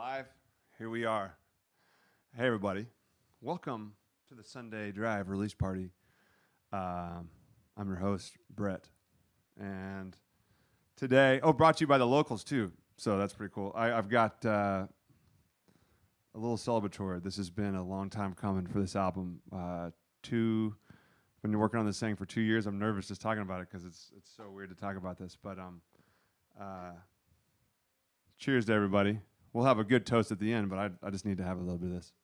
live. Here we are. Hey, everybody. Welcome to the Sunday Drive release party. I'm your host, Brett. And today, brought to you by the locals, too. So that's pretty cool. I've got a little celebratory. This has been a long time coming for this album. Been working on this thing for 2 years. I'm nervous just talking about it because it's so weird to talk about this. But cheers to everybody. We'll have a good toast at the end, but I just need to have a little bit of this.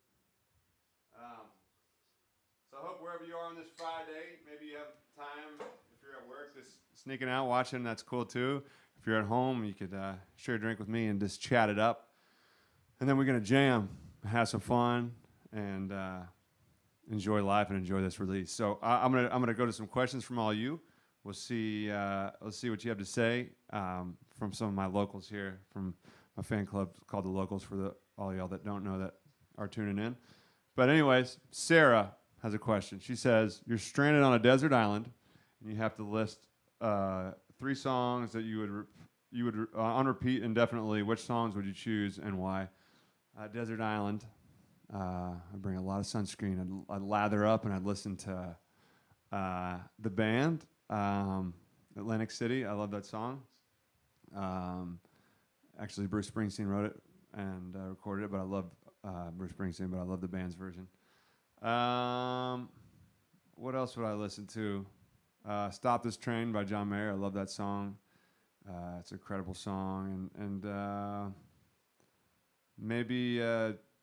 So I hope wherever you are on this Friday, maybe you have time, if you're at work, just sneaking out, watching, that's cool too. If you're at home, you could share a drink with me and just chat it up. And then we're going to jam, have some fun, and enjoy life and enjoy this release. So I'm gonna go to some questions from all you. We'll see. Let's see what you have to say from some of my locals here from my fan club called the Locals for all y'all that don't know that are tuning in. But anyways, Sarah has a question. She says, you're stranded on a desert island, and you have to list 3 songs that you would on repeat indefinitely. Which songs would you choose and why? Desert island. I bring a lot of sunscreen. I'd lather up and I'd listen to the band, Atlantic City. I love that song. Actually, Bruce Springsteen wrote it and recorded it, but I love Bruce Springsteen, but I love the band's version. What else would I listen to? Stop This Train by John Mayer. I love that song. It's an incredible song. And maybe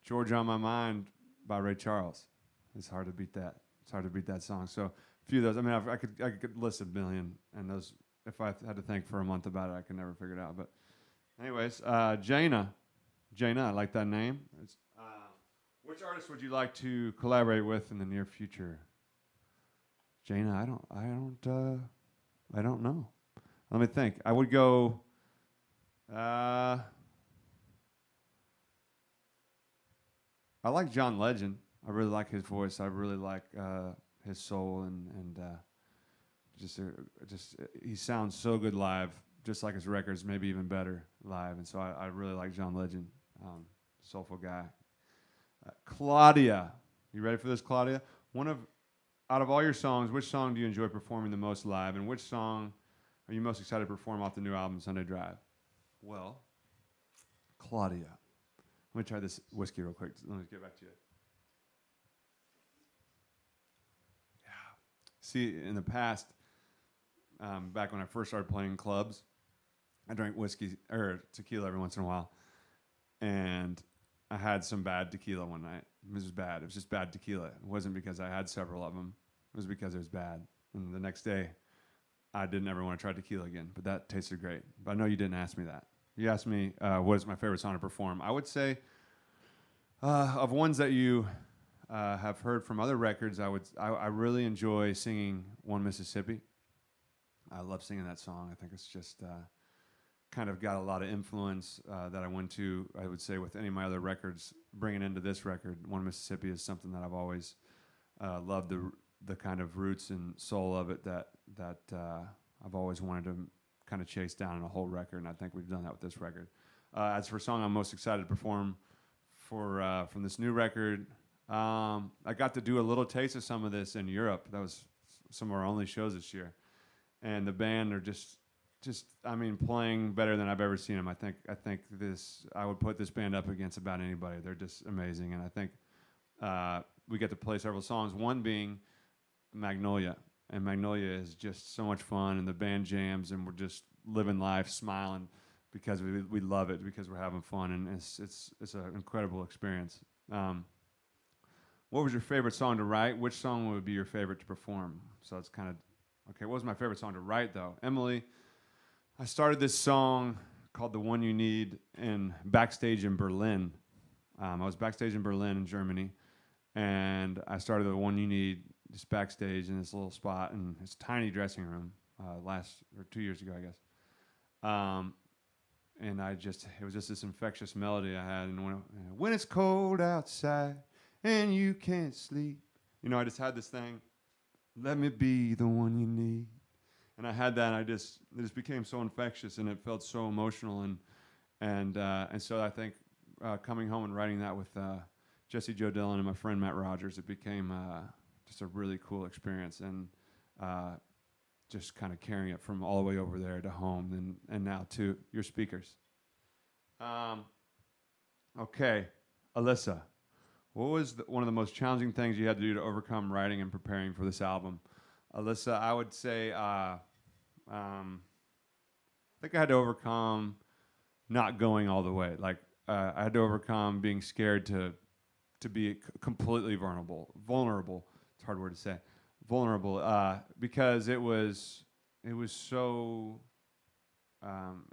Georgia on My Mind by Ray Charles. It's hard to beat that. It's hard to beat that song. So a few of those. I mean, I could list a million, and those, if I had to think for a month about it, I could never figure it out. But anyways, Jaina, I like that name. Which artist would you like to collaborate with in the near future? Jaina, I don't know. Let me think. I would go. I like John Legend. I really like his voice. I really like his soul and just he sounds so good live, just like his records, maybe even better live. And so I really like John Legend, soulful guy. Claudia, you ready for this, Claudia? Out of all your songs, which song do you enjoy performing the most live, and which song are you most excited to perform off the new album, Sunday Drive? Well, Claudia. Let me try this whiskey real quick. Let me get back to you. Yeah. See, in the past, back when I first started playing clubs, I drank whiskey or tequila every once in a while, and I had some bad tequila one night. It was bad. It was just bad tequila. It wasn't because I had several of them. It was because it was bad. And the next day, I didn't ever want to try tequila again. But that tasted great. But I know you didn't ask me that. You asked me what is my favorite song to perform. I would say of ones that you have heard from other records, I really enjoy singing One Mississippi. I love singing that song. I think it's just kind of got a lot of influence that I went to, I would say, with any of my other records. Bringing into this record, One Mississippi is something that I've always loved, the kind of roots and soul of it that I've always wanted to kind of chase down in a whole record, and I think we've done that with this record. As for a song I'm most excited to perform from this new record, I got to do a little taste of some of this in Europe. That was some of our only shows this year, and the band are just playing better than I've ever seen them. I think I would put this band up against about anybody. They're just amazing, and I think we get to play several songs. One being Magnolia, and Magnolia is just so much fun, and the band jams, and we're just living life, smiling because we love it, because we're having fun, and it's an incredible experience. What was your favorite song to write? Which song would be your favorite to perform? So it's kind of okay. What was my favorite song to write though? Emily. I started this song called The One You Need backstage in Berlin. I was backstage in Berlin in Germany, and I started The One You Need just backstage in this little spot in this tiny dressing room 2 years ago, I guess. And it was just this infectious melody I had. And when it's cold outside and you can't sleep, I just had this thing, let me be the one you need. And I had that, and it just became so infectious, and it felt so emotional, and so I think coming home and writing that with Jesse Joe Dillon and my friend Matt Rogers, it became just a really cool experience, and just kind of carrying it from all the way over there to home and now to your speakers. Okay, Alyssa, what was one of the most challenging things you had to do to overcome writing and preparing for this album? Alyssa, I would say I think I had to overcome not going all the way. Like I had to overcome being scared to be completely vulnerable. It's a hard word to say. Vulnerable, because it was so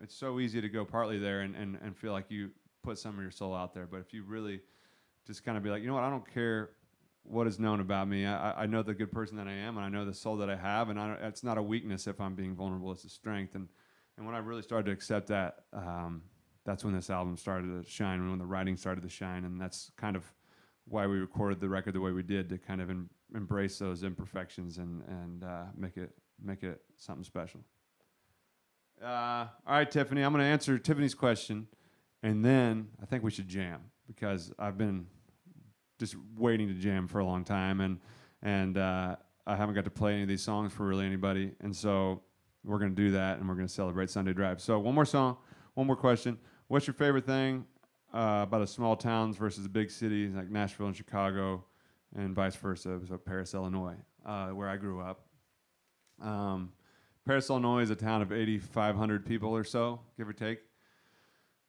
it's so easy to go partly there and feel like you put some of your soul out there. But if you really just kind of be like, you know what, I don't care what is known about me. I know the good person that I am, and I know the soul that I have, and it's not a weakness if I'm being vulnerable. It's a strength. And when I really started to accept that, that's when this album started to shine, and when the writing started to shine. And that's kind of why we recorded the record the way we did, to kind of embrace those imperfections and make it something special. All right, Tiffany, I'm going to answer Tiffany's question, and then I think we should jam, because I've been just waiting to jam for a long time, and I haven't got to play any of these songs for really anybody, and so we're going to do that, and we're going to celebrate Sunday Drive. So one more song, one more question. What's your favorite thing about the small towns versus the big cities like Nashville and Chicago, and vice versa? So Paris, Illinois, where I grew up. Paris, Illinois is a town of 8,500 people or so, give or take.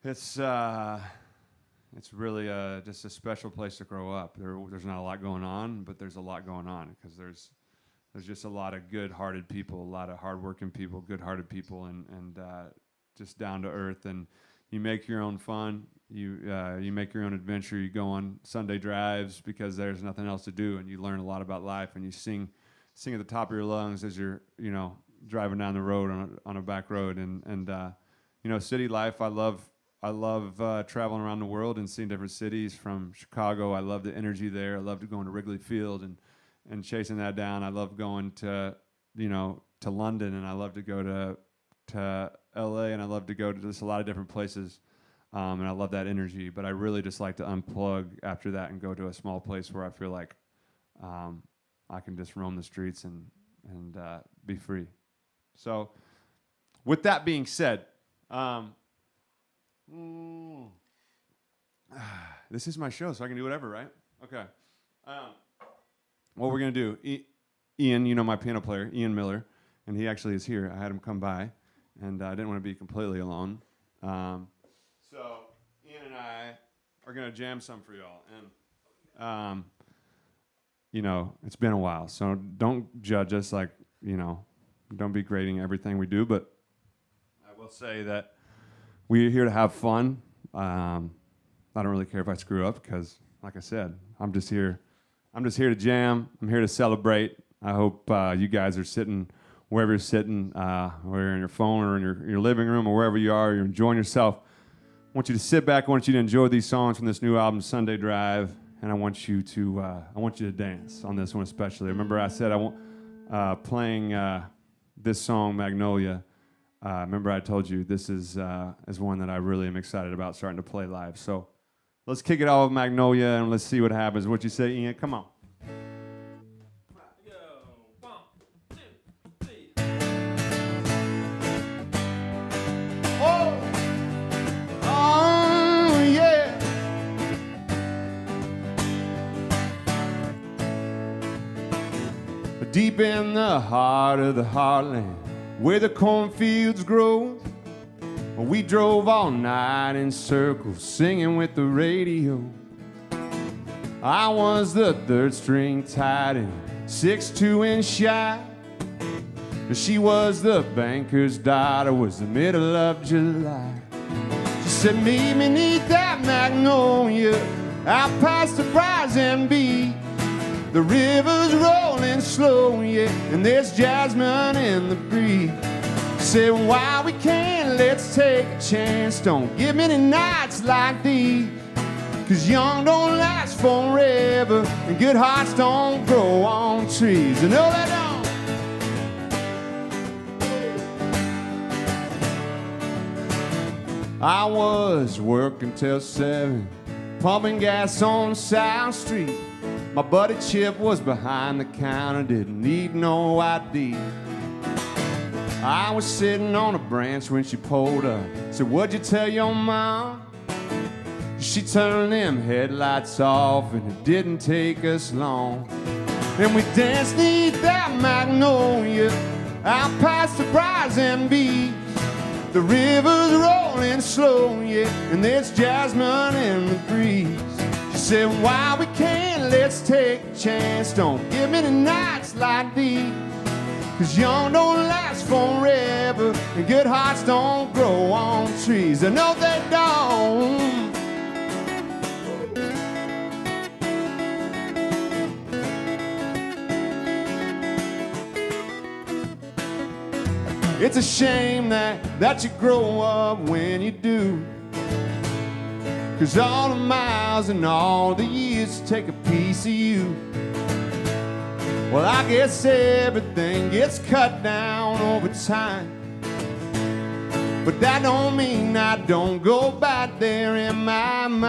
It's really just a special place to grow up. There's not a lot going on, but there's a lot going on, because there's just a lot of good-hearted people, a lot of hard-working people, good-hearted people, and just down to earth. And you make your own fun. You make your own adventure. You go on Sunday drives because there's nothing else to do, and you learn a lot about life. And you sing at the top of your lungs as you're driving down the road on a back road. And city life. I love traveling around the world and seeing different cities. From Chicago, I love the energy there. I love going to Wrigley Field and chasing that down. I love going to London, and I love to go to LA, and I love to go to just a lot of different places. And I love that energy, but I really just like to unplug after that and go to a small place where I feel like I can just roam the streets and be free. So with that being said, this is my show, so I can do whatever, right? Okay. What we're going to do, Ian, my piano player, Ian Miller, and he actually is here. I had him come by, and I didn't want to be completely alone. So Ian and I are going to jam some for y'all. And, it's been a while, so don't judge us, don't be grading everything we do, but I will say that we're here to have fun. I don't really care if I screw up, because, like I said, I'm just here to jam. I'm here to celebrate. I hope you guys are sitting wherever you're sitting, whether you're in your phone or in your living room or wherever you are, you're enjoying yourself. I want you to sit back. I want you to enjoy these songs from this new album, Sunday Drive, and I want you to dance on this one especially. Remember, I said I want playing this song, Magnolia. Remember, I told you this is one that I really am excited about starting to play live. So let's kick it off with Magnolia, and let's see what happens. What you say, Ian? Come on. Deep in the heart of the heartland, where the cornfields grow, we drove all night in circles, singing with the radio. I was the third string tight end, 6'2" and shy. She was the banker's daughter, was the middle of July. She said, meet me beneath that magnolia, out past the Briars and Bee. The river's rolling slow, yeah, and there's jasmine in the breeze. Say, while we can, let's take a chance. Don't give many nights like these, 'cause young don't last forever, and good hearts don't grow on trees. You know they don't. I was working till 7, pumping gas on South Street. My buddy Chip was behind the counter, didn't need no ID. I was sitting on a branch when she pulled up. Said, what'd you tell your mom? She turned them headlights off, and it didn't take us long. And we danced neath that Magnolia out past the briars and bees. The river's rolling slow, yeah, and there's jasmine in the breeze. She said, while we can, let's take a chance. Don't give me the nights like these, 'cause young don't last forever, and good hearts don't grow on trees. I know they don't. It's a shame that you grow up when you do, 'cause all the miles and all the years take a piece of you. Well, I guess everything gets cut down over time, but that don't mean I don't go back there in my mind.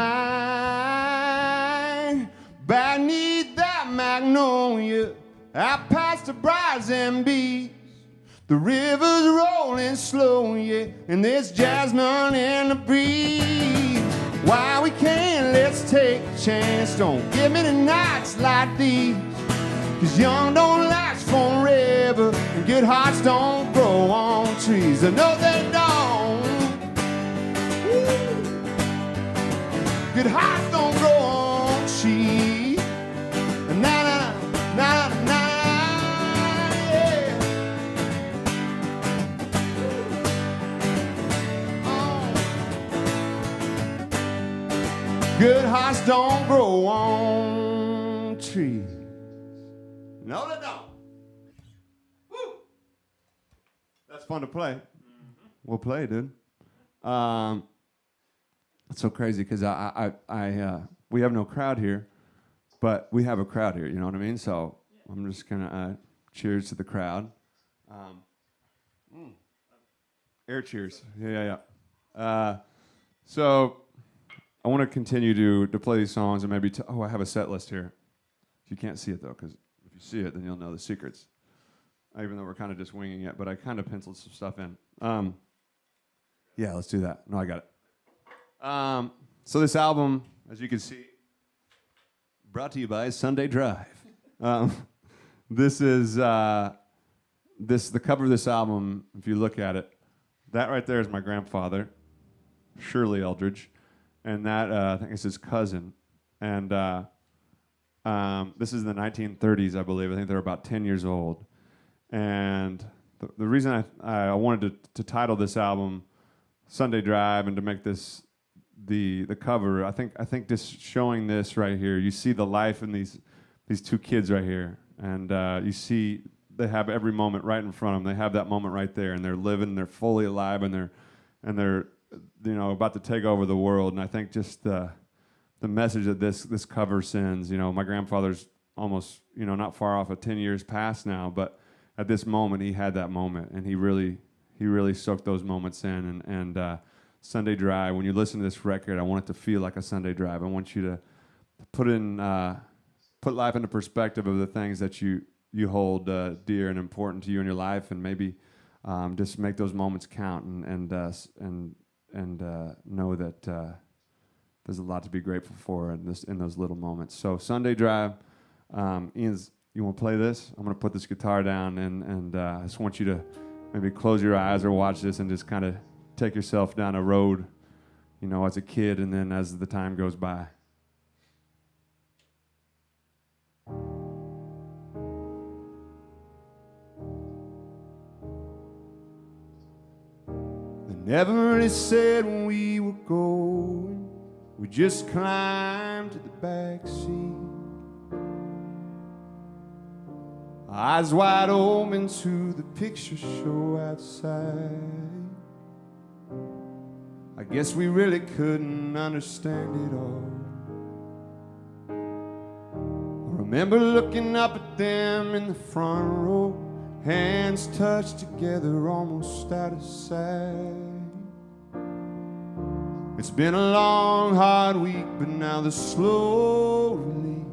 Back neath that Magnolia, out past the briars and bees. The river's rolling slow, yeah, and there's jasmine in the breeze. While we can, let's take a chance. Don't give me the nights like these, 'cause young don't last forever, and good hearts don't grow on trees. I know they don't. Woo. Good hearts don't grow on trees. Na na na na na. Good hearts don't grow on trees. No, they don't. Woo. That's fun to play. Mm-hmm. We'll play, dude. It's so crazy because we have no crowd here, but we have a crowd here. You know what I mean? So I'm just gonna cheers to the crowd. Air cheers. Yeah. So. I want to continue to play these songs and maybe I have a set list here. You can't see it though, because if you see it, then you'll know the secrets. Even though we're kind of just winging it, but I kind of penciled some stuff in. Yeah, let's do that. No, I got it. So this album, as you can see, brought to you by Sunday Drive. This is the cover of this album. If you look at it, that right there is my grandfather, Shirley Eldredge. And that, I think it's his cousin. And this is in the 1930s, I believe. I think they're about 10 years old. And the reason I wanted to title this album Sunday Drive and to make this the cover, I think just showing this right here, you see the life in these two kids right here. And you see they have every moment right in front of them. They have that moment right there, and they're living, they're fully alive, and they're about to take over the world. And I think just the message that this cover sends, my grandfather's almost, not far off of 10 years past now, but at this moment he had that moment, and he really soaked those moments in. And Sunday Drive, when you listen to this record, I want it to feel like a Sunday Drive. I want you to put life into perspective of the things that you hold dear and important to you in your life, and maybe just make those moments count and know that there's a lot to be grateful for in those little moments. So Sunday Drive, Ian, you want to play this? I'm going to put this guitar down, and I just want you to maybe close your eyes or watch this and just kind of take yourself down a road, as a kid and then as the time goes by. Never really said when we were going. We just climbed to the back seat, eyes wide open to the picture show outside. I guess we really couldn't understand it all. I remember looking up at them in the front row, hands touched together almost out of sight. It's been a long, hard week, but now the slow release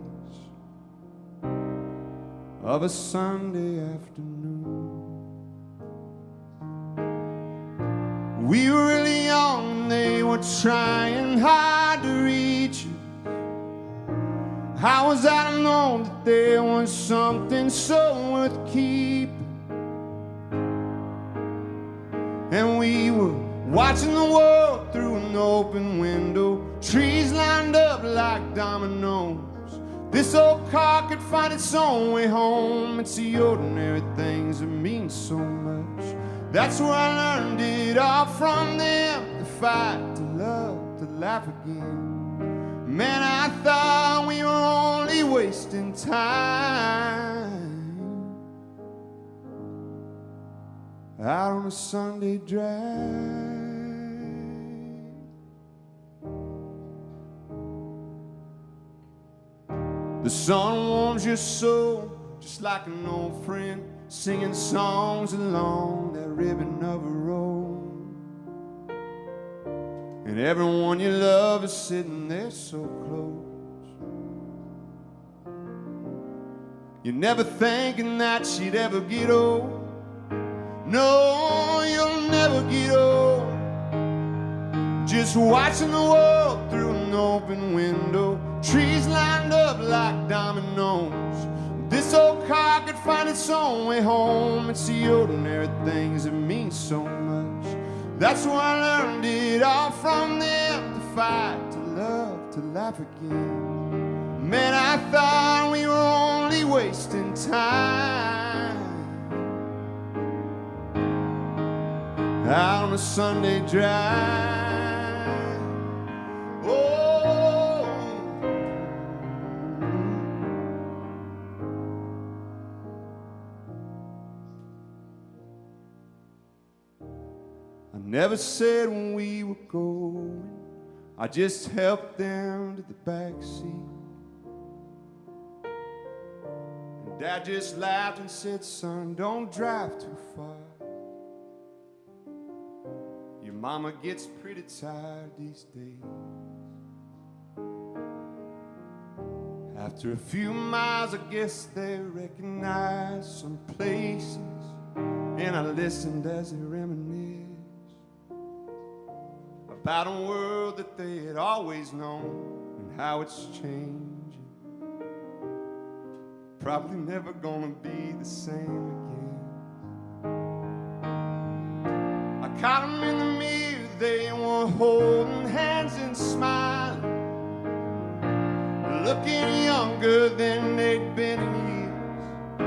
of a Sunday afternoon. We were really young and they were trying hard to reach you. How was I to know that there was something so worth keeping? And we were watching the world through an open window, trees lined up like dominoes. This old car could find its own way home. It's the ordinary things that mean so much. That's where I learned it all from them. To fight, to love, to laugh again. Man, I thought we were only wasting time out on a Sunday drive. The sun warms your soul just like an old friend, singing songs along that ribbon of a road. And everyone you love is sitting there so close. You're never thinking that she'd ever get old. No, you'll never get old. Just watching the world through an open window, trees lined up like dominoes. This old car could find its own way home. It's the ordinary things that mean so much. That's where I learned it all from them. To fight, to love, to laugh again. Man, I thought we were only wasting time out on a Sunday drive. Oh, I never said when we were going, I just helped them to the back seat. And Dad just laughed and said, son, don't drive too far. Your mama gets pretty tired these days. After a few miles, I guess they recognized some places, and I listened as they reminisced about a world that they had always known and how it's changing. Probably never gonna be the same again. I caught them in the mirror, they were holding hands and smiling, looking younger than they'd been in years.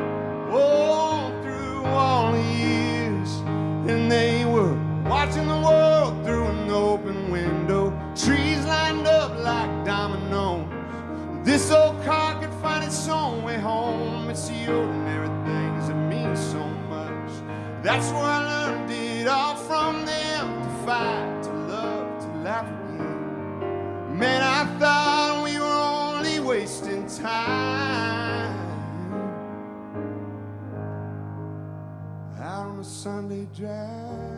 Oh, through all the years. And they were watching the world through an open window, trees lined up like dominoes. This old car could find its own way home. It's the ordinary things that mean so much. That's where I learned it all from them. To fight, to love, to laugh again. Man, I thought we were only wasting time out on a Sunday drive.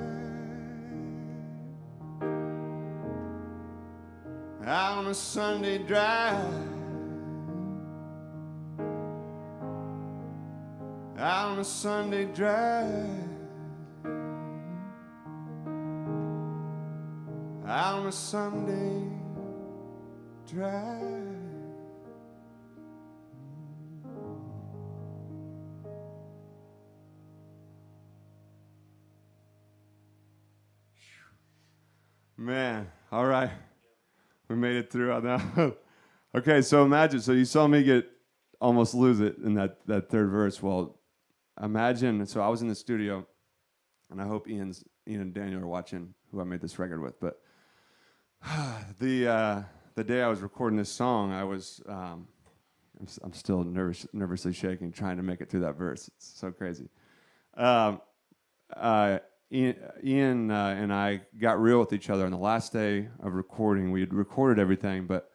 Out on a Sunday drive. Out on a Sunday drive. Out on a Sunday drive. Man, all right. We made it through on that. Okay, so imagine, so you saw me almost lose it in that third verse. Well, imagine, so I was in the studio, and I hope Ian and Daniel are watching, who I made this record with, but the day I was recording this song, I was, I'm still nervously shaking, trying to make it through that verse. It's so crazy. Ian and I got real with each other on the last day of recording. We had recorded everything, but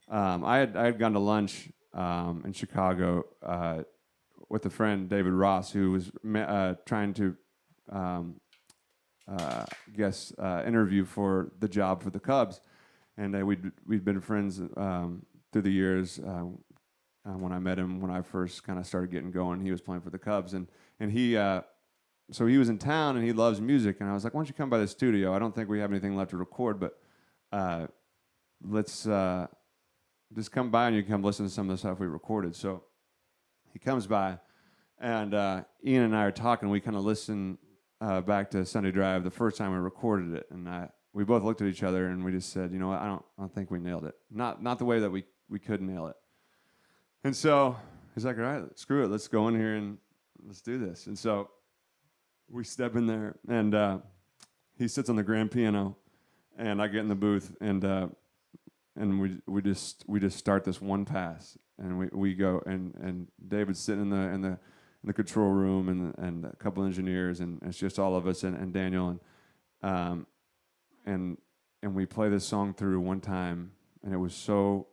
I had gone to lunch in Chicago with a friend, David Ross, who was trying to interview for the job for the Cubs. and we'd been friends through the years. When I met him, when I first kind of started getting going, he was playing for the Cubs, and he so he was in town and he loves music, and I was like, why don't you come by the studio? I don't think we have anything left to record, but let's just come by and you can come listen to some of the stuff we recorded. So he comes by, and Ian and I are talking. We kind of listen back to Sunday Drive the first time we recorded it, and we both looked at each other and we just said, you know what, I don't think we nailed it. Not the way that we could nail it. And so he's like, all right, screw it, let's go in here and let's do this. And so we step in there, and he sits on the grand piano, and I get in the booth, and we just start this one pass, and we go, and David's sitting in the control room, and a couple engineers, and it's just all of us and Daniel, and we play this song through one time, and it was so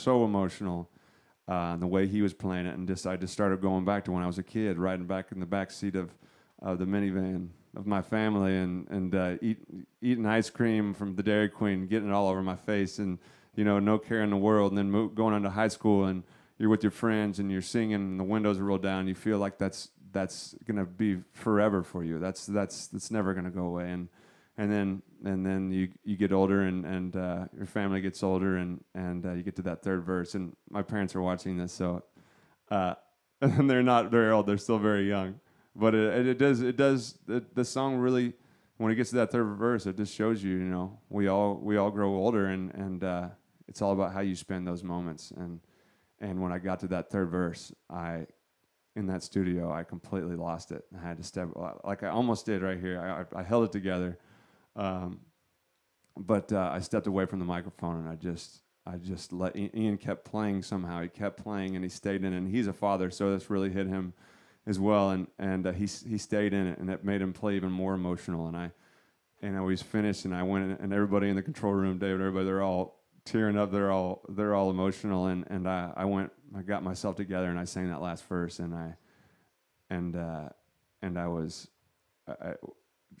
emotional. The way he was playing it, and I just started going back to when I was a kid, riding back in the back seat of the minivan of my family, and eating ice cream from the Dairy Queen, getting it all over my face, and no care in the world. And then going on to high school, and you're with your friends, and you're singing, and the windows are rolled down. You feel like that's gonna be forever for you. That's never gonna go away. And then you get older, and your family gets older, and you get to that third verse. And my parents are watching this, so and they're not very old; they're still very young. But the song really, when it gets to that third verse, it just shows you, we all grow older, and it's all about how you spend those moments. And when I got to that third verse, in that studio, I completely lost it. I had to step, like I almost did right here. I held it together. But I stepped away from the microphone, and I just let Ian kept playing somehow. He kept playing, and he stayed in it. And he's a father, so this really hit him as well. And he stayed in it, and it made him play even more emotional. And I was finished, and I went in, and everybody in the control room, David, everybody, they're all tearing up. They're all emotional. And I got myself together, and I sang that last verse,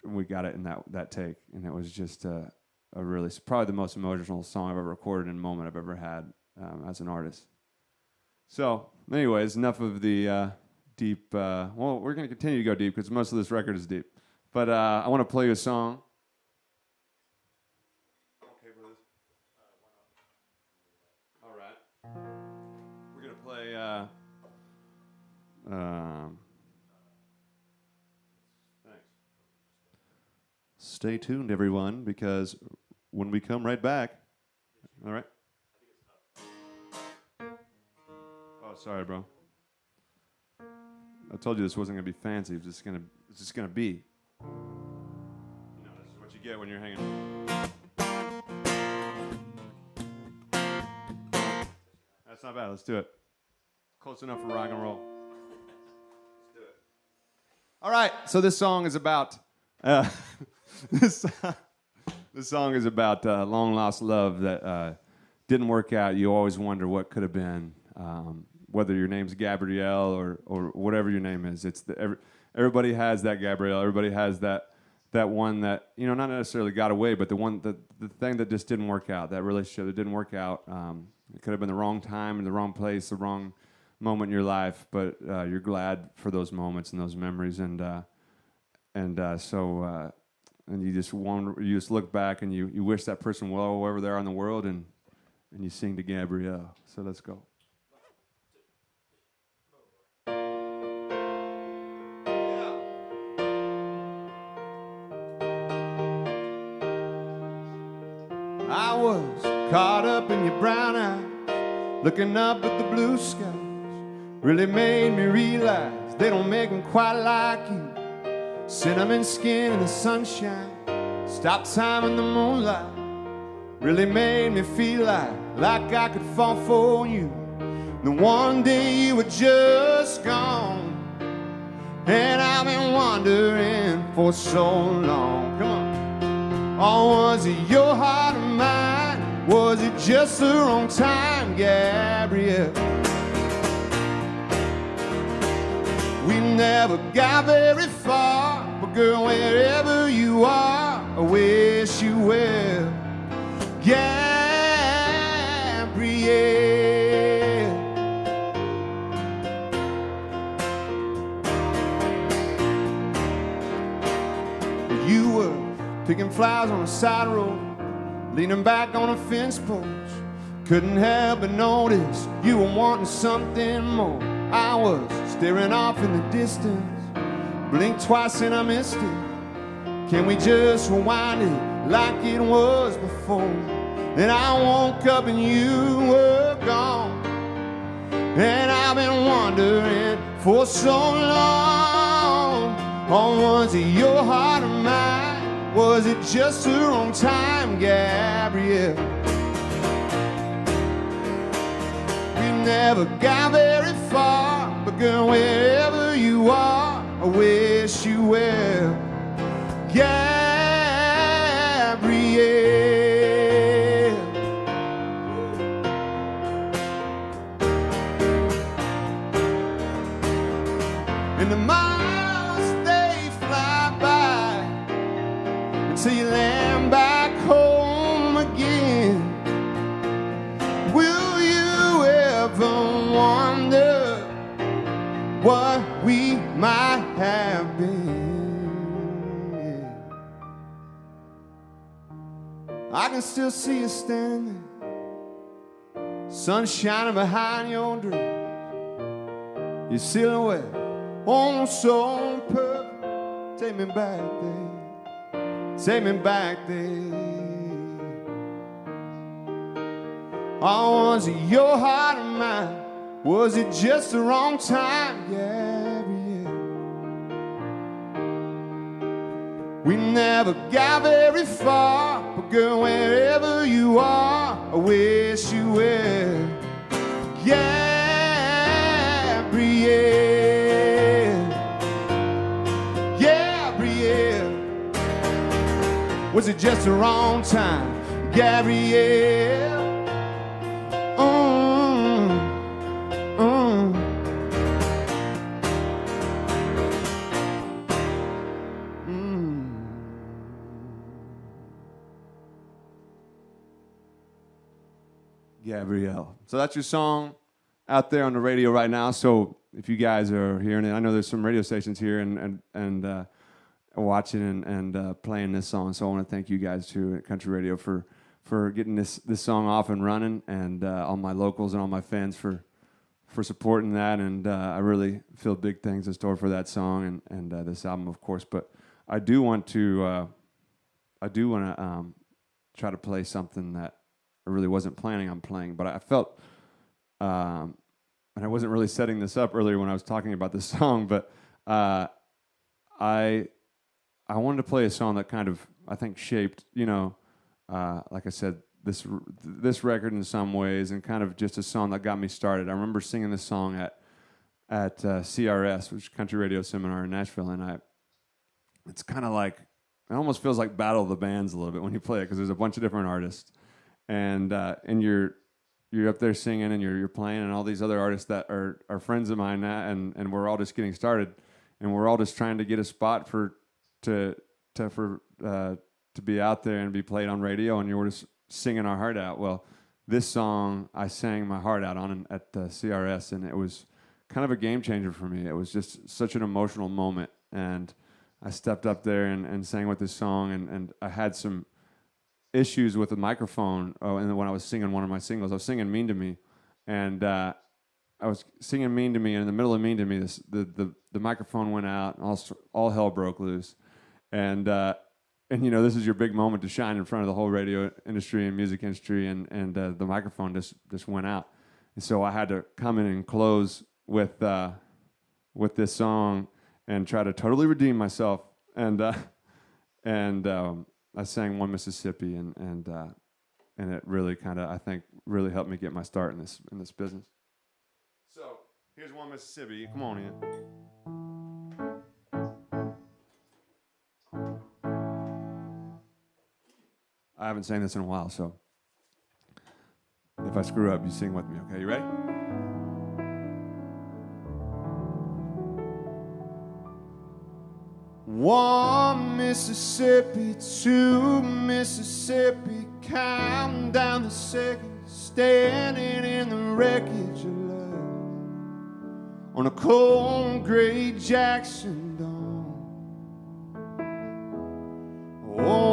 we got it in that take, and it was just a really, probably the most emotional song I've ever recorded and moment I've ever had as an artist. So, anyways, enough of the deep. Well, we're going to continue to go deep because most of this record is deep. But I want to play you a song. Okay, brothers. All right. We're going to play. Stay tuned, everyone, because when we come right back, all right? Oh, sorry, bro. I told you this wasn't gonna be fancy. It's just gonna be. This is what you get when you're hanging. That's not bad. Let's do it. Close enough for rock and roll. Let's do it. All right. So this song is about. This song is about long lost love that didn't work out. You always wonder what could have been, whether your name's Gabrielle or whatever your name is. Everybody has that Gabrielle. Everybody has that one that not necessarily got away, but the thing that just didn't work out. That relationship that didn't work out. It could have been the wrong time, in the wrong place, the wrong moment in your life. But you're glad for those moments and those memories, and you just look back and you wish that person well wherever they are in the world, and you sing to Gabrielle. So let's go. I was caught up in your brown eyes, looking up at the blue skies. Really made me realize they don't make them quite like you. Cinnamon skin in the sunshine, stop time in the moonlight. Really made me feel like I could fall for you. Then one day you were just gone, and I've been wondering for so long. Come on. Oh, was it your heart or mine? Was it just the wrong time, Gabrielle? We never got very far, but girl, wherever you are, I wish you well. Yeah. You were picking flowers on a side road, leaning back on a fence post. Couldn't help but notice you were wanting something more. I was staring off in the distance, blinked twice and I missed it. Can we just rewind it like it was before? Then I woke up and you were gone, and I've been wondering for so long, oh, was it your heart or mine? Was it just the wrong time, Gabrielle? We never got very far, but girl, wherever you are, I wish you well, Gabrielle. And the miles they fly by until you land back home again. Will you ever wonder what we might have been? I can still see you standing, sun shining behind your dress, your silhouette, oh, so perfect. Take me back there, take me back there. Oh, was it your heart or mine? Was it just the wrong time? Yeah, yeah. We never got very far, but girl, wherever you are, I wish you well, Gabrielle. Gabrielle. Was it just the wrong time, Gabrielle? Gabrielle. So that's your song out there on the radio right now. So if you guys are hearing it, I know there's some radio stations here and watching and playing this song. So I want to thank you guys too at Country Radio for getting this song off and running, and all my locals and all my fans for supporting that. And I really feel big things in store for that song and this album, of course. But I do want to try to play something that I really wasn't planning on playing, but I felt, and I wasn't really setting this up earlier when I was talking about this song, but I wanted to play a song that kind of, I think, shaped, like I said, this record in some ways, and kind of just a song that got me started. I remember singing this song at CRS, which is Country Radio Seminar in Nashville, and it's kind of like, it almost feels like Battle of the Bands a little bit when you play it, because there's a bunch of different artists. And you're up there singing, and you're playing, and all these other artists that are friends of mine now, and we're all just getting started, and we're all just trying to get a spot to be out there and be played on radio, and we're just singing our heart out. Well, this song I sang my heart out on at CRS, and it was kind of a game changer for me. It was just such an emotional moment, and I stepped up there and sang with this song, and I had some issues with the microphone. And when I was singing one of my singles, I was singing "Mean to Me," and I was singing "Mean to Me," and in the middle of "Mean to Me," the microphone went out, and all hell broke loose. And this is your big moment to shine in front of the whole radio industry and music industry, and the microphone just went out. And so I had to come in and close with this song and try to totally redeem myself. And I sang "One Mississippi," and it really kind of, I think, really helped me get my start in this business. So here's "One Mississippi." Come on in. I haven't sang this in a while, so if I screw up, you sing with me. Okay, you ready? One Mississippi, two Mississippi, counting down the seconds, standing in the wreckage of love on a cold gray Jackson dawn.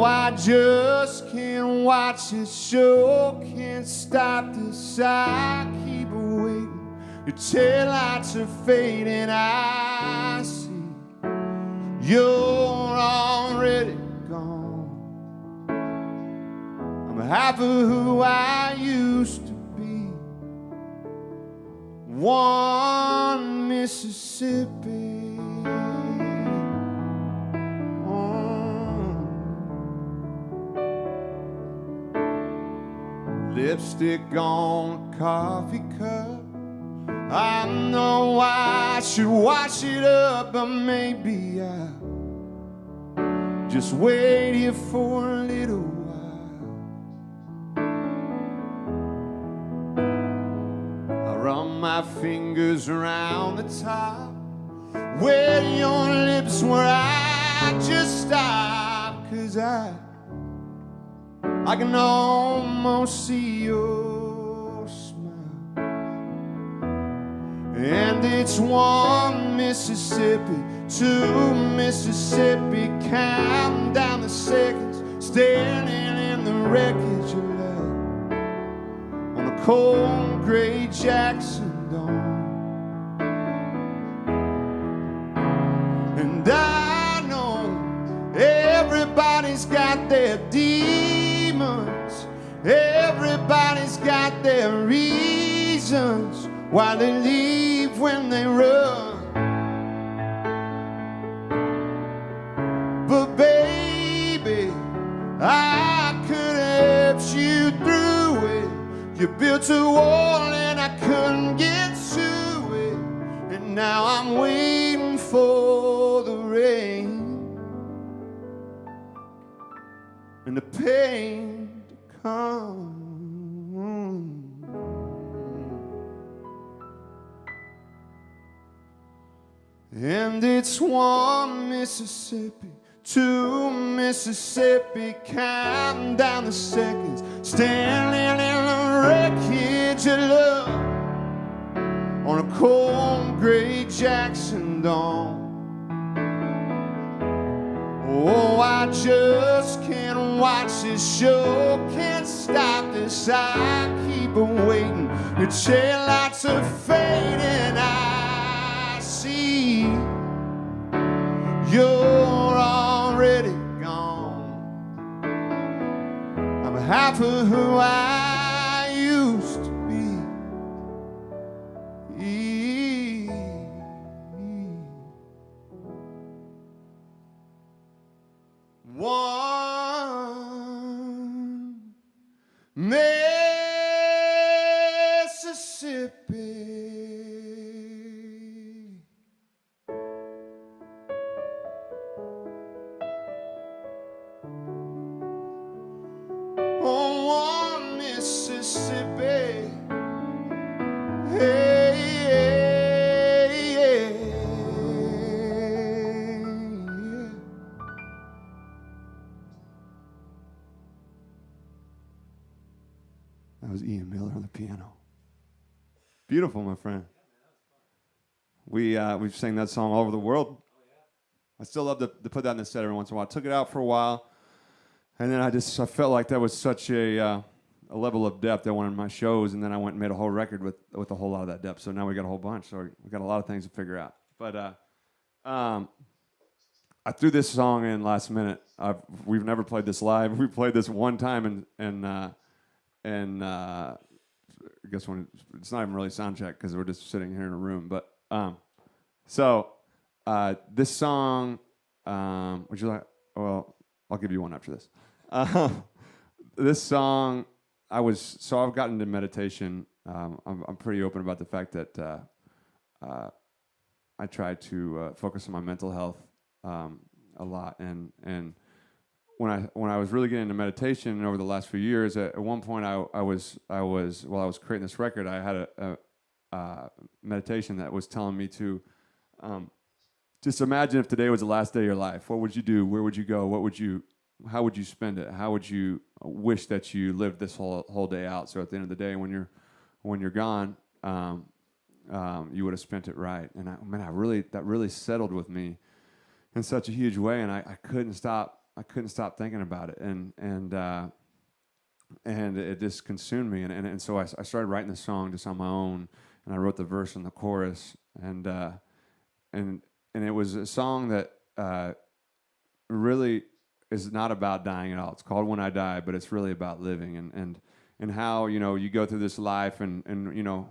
I just can't watch this show, can't stop this, I keep waiting. Your taillights are fading, I see you're already gone. I'm half of who I used to be. One Mississippi. Lipstick on a coffee cup. I know I should wash it up, but maybe I'll just wait here for a little while. I run my fingers around the top where your lips were, I just stop, 'cause I can almost see your smile. And it's one Mississippi, two Mississippi, counting down the seconds, standing in the wreckage of love on a cold gray Jackson dawn. And I know everybody's got their demons, everybody's got their reasons why they leave when they run. But baby, I could have helped you through it. You built a wall and I couldn't get to it, and now I'm waiting for the rain and the pain to come. And it's one Mississippi, two Mississippi, counting down the seconds, standing in the wreckage of love on a cold gray Jackson dawn. Oh, I just can't watch this show, can't stop this, I keep waiting. Your taillights are fading, I see you're already gone. I'm half of who I used to be. One Mississippi. Oh, one Mississippi. Hey, yeah, yeah. That was Ian Miller on the piano. Beautiful, my friend. We've sang that song all over the world. I still love to put that in the set every once in a while. I took it out for a while, and then I felt like that was such a level of depth I wanted in my shows, and then I went and made a whole record with a whole lot of that depth. So now we got a whole bunch. So we got a lot of things to figure out. But I threw this song in last minute. We've never played this live. We played this one time, and I guess when it's not even really sound check because we're just sitting here in a room. But this song, would you like? Well, I'll give you one after this. This song, I've gotten into meditation. I'm pretty open about the fact that I try to focus on my mental health a lot, and when I was really getting into meditation over the last few years, at one point while I was creating this record, I had a meditation that was telling me to just imagine if today was the last day of your life. What would you do? Where would you go? How would you spend it? How would you wish that you lived this whole day out? So at the end of the day, when you're gone, you would have spent it right. And that really settled with me in such a huge way, and I couldn't stop couldn't stop thinking about it, and it just consumed me, and so I started writing the song just on my own, and I wrote the verse and the chorus, and it was a song that really is not about dying at all. It's called When I Die, but it's really about living, and how, you know, you go through this life, and you know,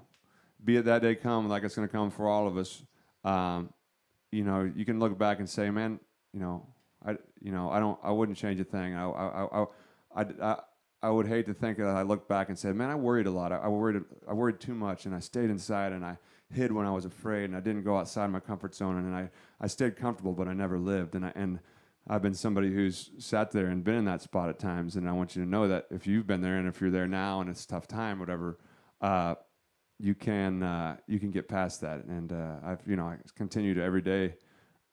be it that day come, like it's going to come for all of us. You know, you can look back and say, man, I wouldn't change a thing. I would hate to think that I looked back and said, man, I worried a lot. I worried too much, and I stayed inside, and I hid when I was afraid, and I didn't go outside my comfort zone, and I stayed comfortable, but I never lived. And I've been somebody who's sat there and been in that spot at times, and I want you to know that if you've been there, and if you're there now, and it's a tough time, whatever, you can get past that. And I continue to every day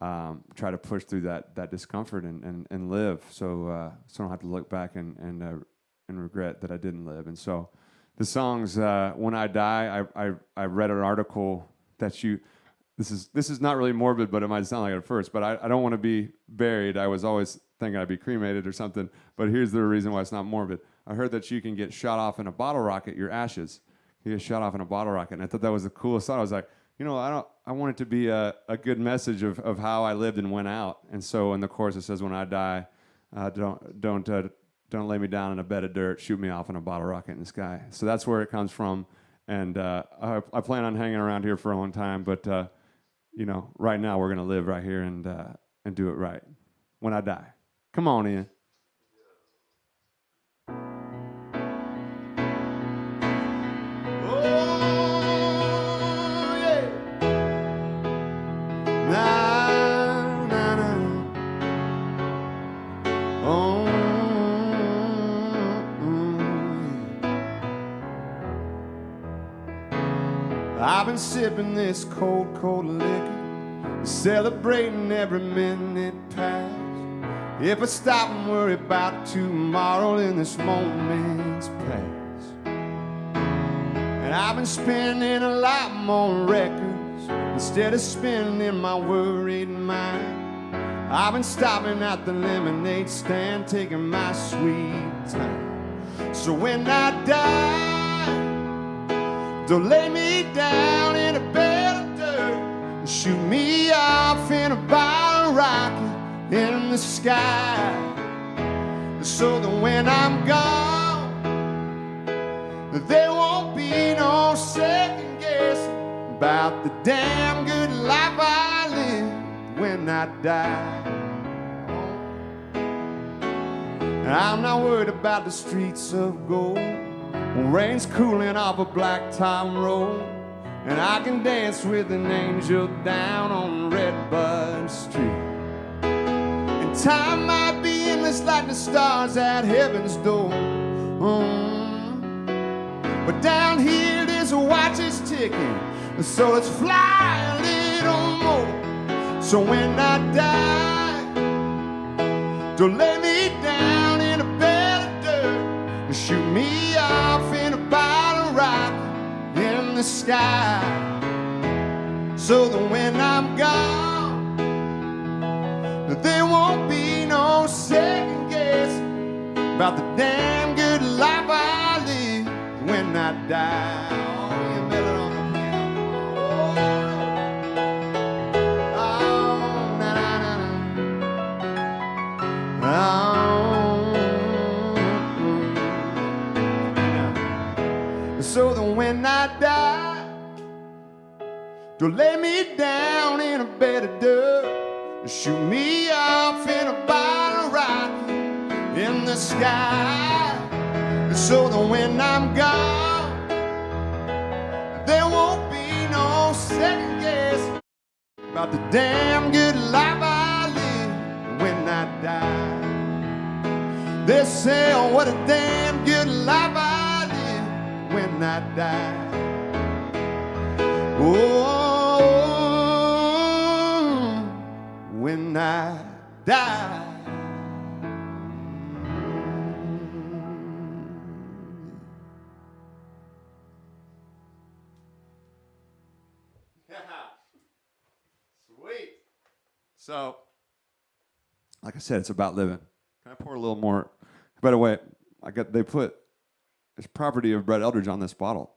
try to push through that discomfort and live, so I don't have to look back and regret that I didn't live. And so the songs, When I Die, I read an article that this is not really morbid, but it might sound like it at first, but I don't want to be buried. I was always thinking I'd be cremated or something, but here's the reason why it's not morbid. I heard that you can get shot off in a bottle rocket, your ashes. You get shot off in a bottle rocket, and I thought that was the coolest thought. I was like, you know, I want it to be a good message of how I lived and went out. And so in the chorus it says, when I die, don't lay me down in a bed of dirt, shoot me off in a bottle rocket in the sky. So that's where it comes from, and I plan on hanging around here for a long time, but you know, right now we're gonna live right here and do it right. When I die. Come on, Ian. I've been sipping this cold, cold liquor, celebrating every minute past. If I stop and worry about tomorrow, then this moment's past. And I've been spending a lot more records instead of spending my worried mind. I've been stopping at the lemonade stand, taking my sweet time. So when I die, don't lay me down in a bed of dirt and shoot me off in a bottle rocket in the sky, so that when I'm gone, there won't be no second guessing about the damn good life I lived when I die. And I'm not worried about the streets of gold, rain's cooling off a blacktop road, and I can dance with an angel down on Redbud Street. And time might be endless like the stars at heaven's door, but down here there's a watch is ticking, so let's fly a little more. So when I die, don't lay me down in a bed of dirt and shoot me off in a bottle rocket in the sky, so that when I'm gone, there won't be no second guess about the damn good life I live when I die. Oh, you better on the piano. Oh, na na na na. So that when I die, don't lay me down in a bed of dirt, shoot me off in a bottle rocket in the sky, so that when I'm gone, there won't be no second guess about the damn good life I live when I die. They say, oh, what a damn good life I live when I die. Oh, when I die. Sweet. So, like I said, it's about living. I pour a little more. By the way, they put this property of Brett Eldredge on this bottle,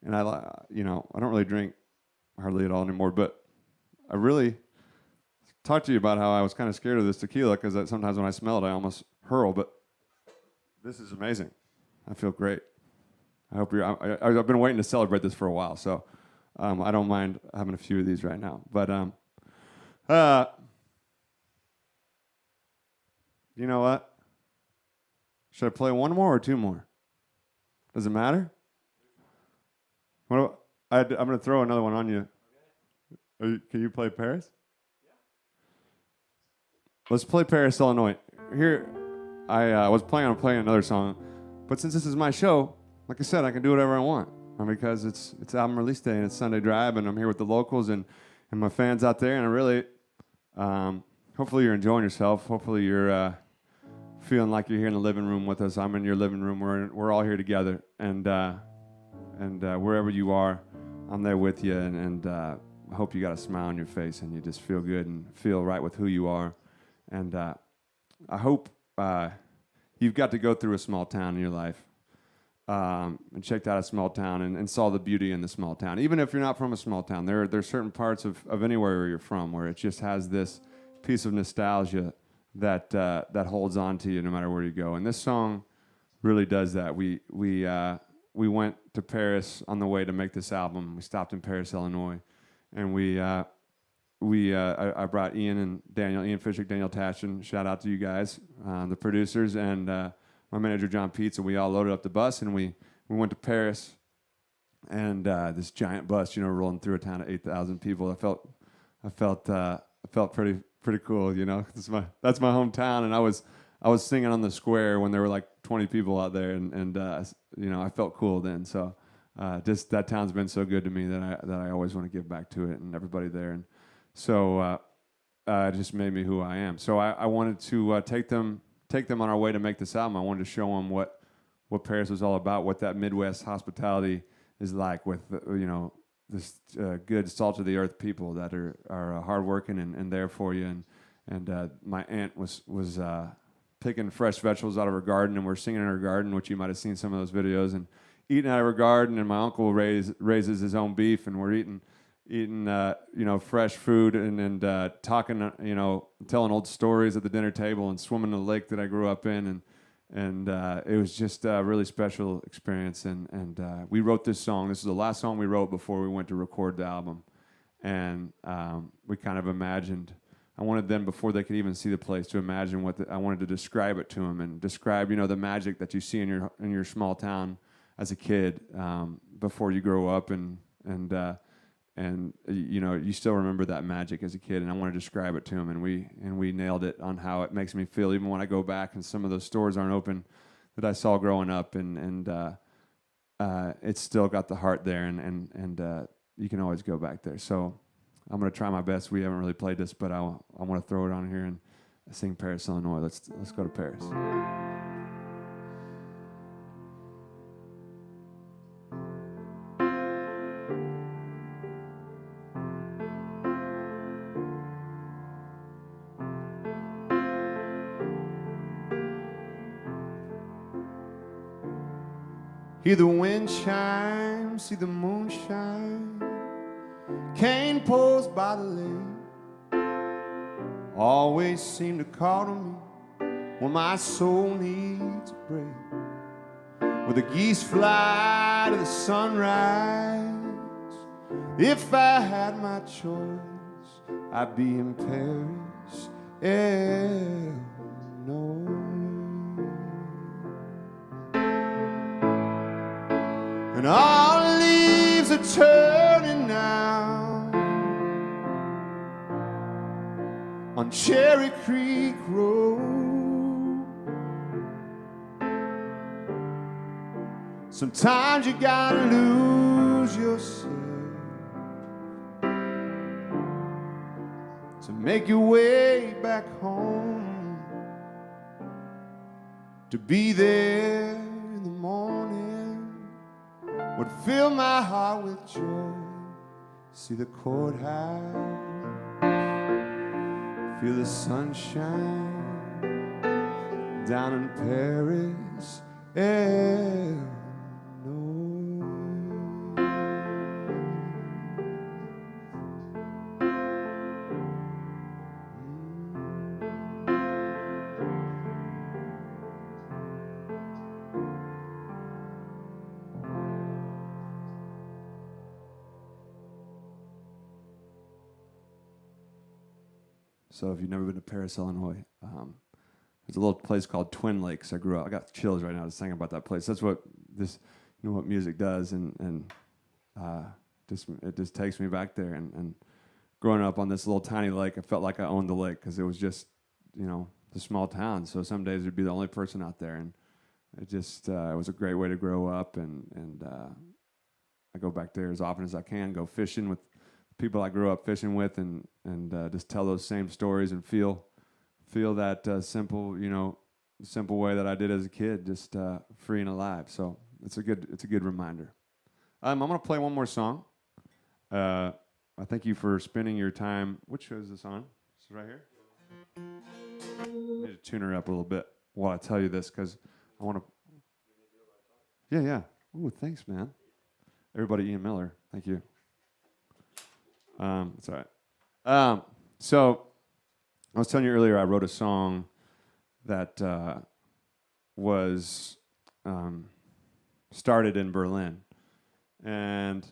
and I don't really drink hardly at all anymore, but I really talked to you about how I was kind of scared of this tequila because sometimes when I smell it, I almost hurl. But this is amazing. I feel great. I hope I've been waiting to celebrate this for a while, so I don't mind having a few of these right now. But you know what? Should I play one more or two more? Does it matter? I'm going to throw another one on you. Can you play Paris? Yeah. Let's play Paris, Illinois. Here, I was planning on playing another song, but since this is my show, like I said, I can do whatever I want. Because it's album release day and it's Sunday Drive, and I'm here with the locals and my fans out there, and I really, hopefully you're enjoying yourself. Hopefully you're feeling like you're here in the living room with us. I'm in your living room. We're all here together, and wherever you are, I'm there with you, and I hope you got a smile on your face and you just feel good and feel right with who you are, and I hope you've got to go through a small town in your life. And checked out a small town and saw the beauty in the small town. Even if you're not from a small town, there's certain parts of anywhere where you're from where it just has this piece of nostalgia that holds on to you no matter where you go. And this song really does that. We went to Paris on the way to make this album. We stopped in Paris, Illinois, and I brought Ian Fisher, Daniel Tashin. Shout out to you guys, the producers, and my manager, John Pizza. We all loaded up the bus, and we went to Paris, and this giant bus, rolling through a town of 8,000 people. I felt pretty cool, That's my hometown, and I was singing on the square when there were like 20 people out there, and I felt cool then. So just that town's been so good to me that I always want to give back to it and everybody there, and so it just made me who I am. So I wanted to take them on our way to make this album. I wanted to show them what Paris was all about, what that Midwest hospitality is like with, this good salt of the earth people that are hardworking and there for you. And my aunt was picking fresh vegetables out of her garden, and we're singing in her garden, which you might have seen some of those videos, and eating out of her garden. And my uncle raises his own beef, and we're eating fresh food and talking, telling old stories at the dinner table and swimming in the lake that I grew up in, and it was just a really special experience. And we wrote this song. This is the last song we wrote before we went to record the album, and we kind of imagined. I wanted them, before they could even see the place, to imagine I wanted to describe it to them and describe, the magic that you see in your small town as a kid, before you grow up and you still remember that magic as a kid, and I want to describe it to him, and we nailed it on how it makes me feel, even when I go back and some of those stores aren't open that I saw growing up, and it's still got the heart there, and you can always go back there. So I'm going to try my best. We haven't really played this, but I want to throw it on here and sing Paris, Illinois. Let's go to Paris. Hear the wind chime, see the moon shine, cane poles by the lake, always seem to call to me when my soul needs a break. Where the geese fly to the sunrise, if I had my choice, I'd be in Paris, Illinois. And all the leaves are turning now on Cherry Creek Road. Sometimes you gotta lose yourself to make your way back home, to be there in the morning would fill my heart with joy. See the courthouse, feel the sunshine, down in Paris, Illinois. So if you've never been to Paris, Illinois, there's a little place called Twin Lakes. I grew up. I got chills right now just thinking about that place. That's what this, what music does, and it just takes me back there. And growing up on this little tiny lake, I felt like I owned the lake because it was just, the small town. So some days I'd be the only person out there, and it just it was a great way to grow up. And I go back there as often as I can, go fishing with people I grew up fishing with, and just tell those same stories and feel that simple way that I did as a kid, just free and alive. So it's a good reminder. I'm gonna play one more song. I thank you for spending your time. Which show is this on? Is it right here? I need to tune her up a little bit while I tell you this, because I want to. Yeah. Ooh, thanks, man. Everybody, Ian Miller. Thank you. It's all right. So I was telling you earlier, I wrote a song that was started in Berlin, and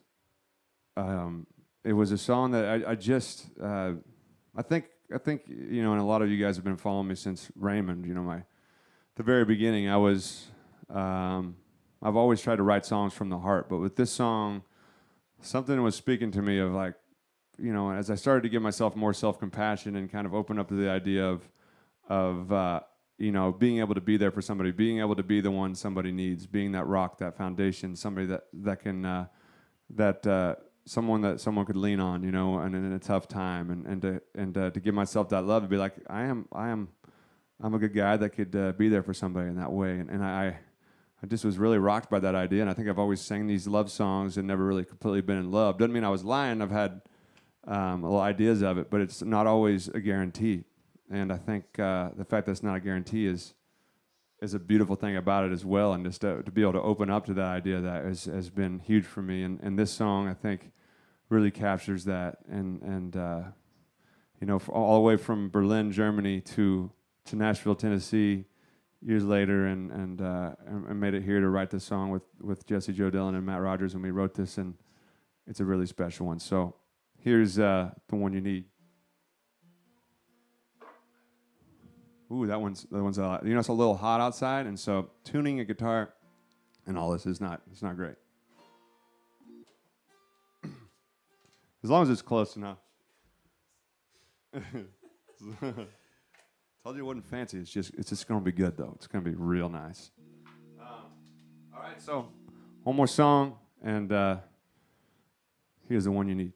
it was a song that I just I think and a lot of you guys have been following me since Raymond. The very beginning. I've always tried to write songs from the heart, but with this song, something was speaking to me of like, as I started to give myself more self-compassion and kind of open up to the idea of being able to be there for somebody, being able to be the one somebody needs, being that rock, that foundation, somebody that can someone that someone could lean on, and in a tough time, and to give myself that love, to be like, I'm a good guy that could be there for somebody in that way, and I just was really rocked by that idea, and I think I've always sang these love songs and never really completely been in love. Doesn't mean I was lying. I've had little ideas of it, but it's not always a guarantee. And I think the fact that it's not a guarantee is a beautiful thing about it as well. And just to be able to open up to that idea, that has been huge for me. And this song, I think, really captures that. And all the way from Berlin, Germany to Nashville, Tennessee, years later, and made it here to write this song with Jesse Joe Dillon and Matt Rogers, and we wrote this, and it's a really special one. So here's the one you need. Ooh, that one's it's a little hot outside, and so tuning a guitar and all this it's not great. As long as it's close enough. Told you it wasn't fancy. It's just going to be good though. It's going to be real nice. All right, so one more song, and here's the one you need.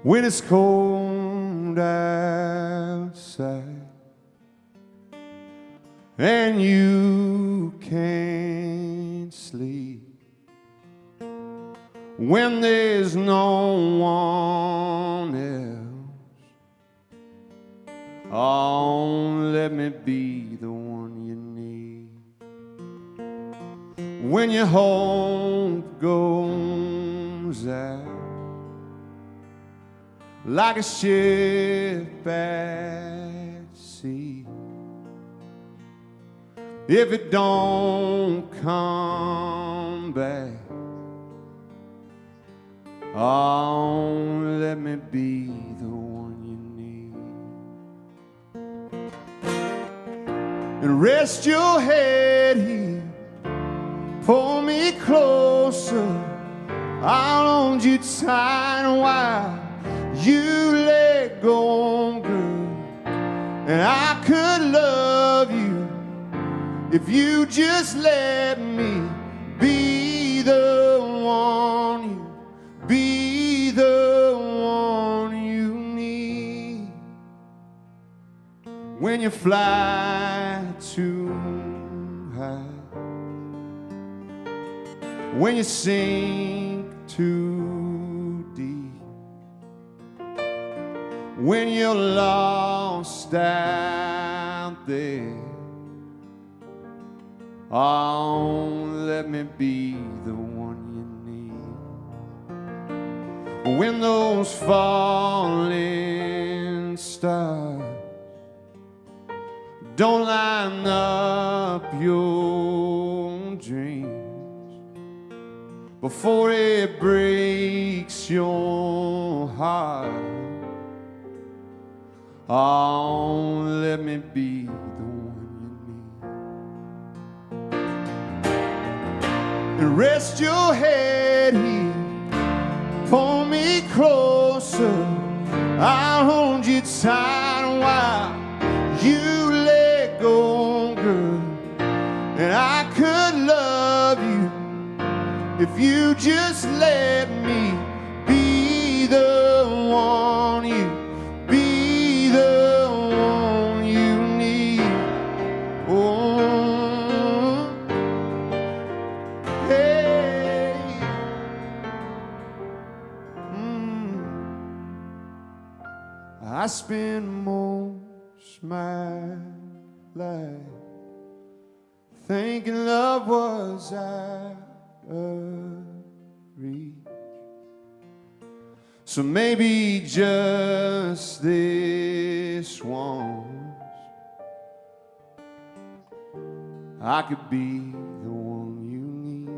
When it's cold outside and you can't sleep, when there's no one else, oh, let me be the one you need. When your hope goes out like a ship at sea, if it don't come back, oh, let me be the one you need. And rest your head here, pull me closer, I'll hold you tight while you let go, girl. And I could love you if you just let me be the one, be the when you fly too high, when you sink too deep, when you're lost out there. Oh, let me be the one you need. When those falling stars don't line up your dreams, before it breaks your heart, oh, let me be the one you need. And rest your head here, pull me closer, I'll hold you tight while you let go, girl. And I could love you if you just let me be the one you, be the one you need. Oh, hey. I spend most my life thinking love was out of reach. So maybe just this once I could be the one you need.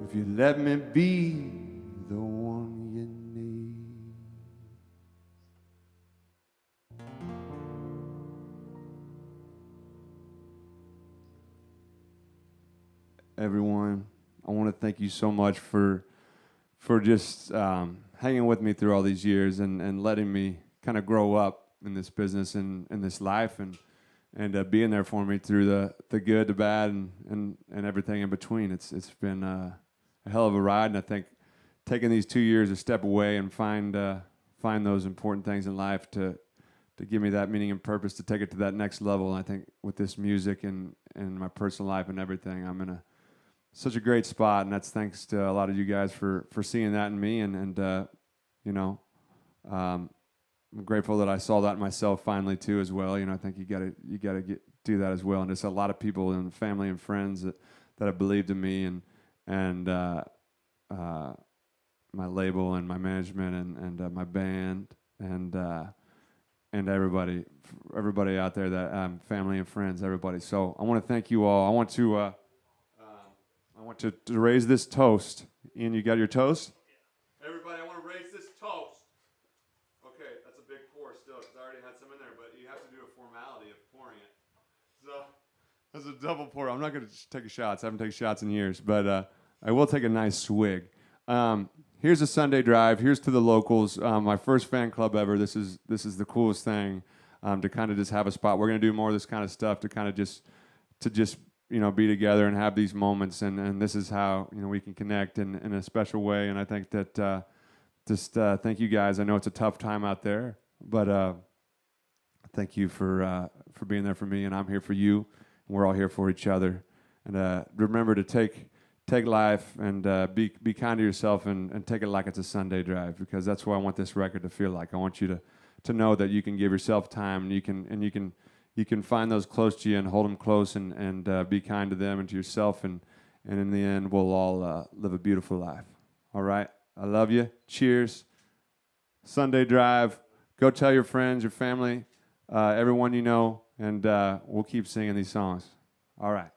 If you let me be the one you need. Everyone, I want to thank you so much for just hanging with me through all these years and letting me kind of grow up in this business and in this life and being there for me through the good, the bad, and everything in between. It's been a hell of a ride, and I think taking these 2 years to step away and find those important things in life to give me that meaning and purpose to take it to that next level. And I think with this music and my personal life and everything, I'm in such a great spot, and that's thanks to a lot of you guys for seeing that in me, and you know, I'm grateful that I saw that in myself finally too as well. You know, I think you gotta do that as well, and there's a lot of people and family and friends that have believed in me and my label and my management and my band and everybody out there that family and friends, everybody. So I want to thank you all. I want to raise this toast. Ian, you got your toast? Everybody, I want to raise this toast. Okay, that's a big pour still, because I already had some in there, but you have to do a formality of pouring it. So that's a double pour. I'm not going to take shots. I haven't taken shots in years, but I will take a nice swig. Here's a Sunday drive. Here's to the locals. My first fan club ever. This is the coolest thing, to kind of just have a spot. We're going to do more of this kind of stuff to kind of just you know, be together and have these moments, and this is how, you know, we can connect in a special way. And I think that thank you guys. I know it's a tough time out there, but thank you for being there for me, and I'm here for you, and we're all here for each other. And remember to take life and be kind to yourself and take it like it's a Sunday drive, because that's what I want this record to feel like. I want you to know that you can give yourself time, and you can find those close to you and hold them close and be kind to them and to yourself, and in the end, we'll all live a beautiful life. All right? I love you. Cheers. Sunday drive. Go tell your friends, your family, everyone you know, and we'll keep singing these songs. All right.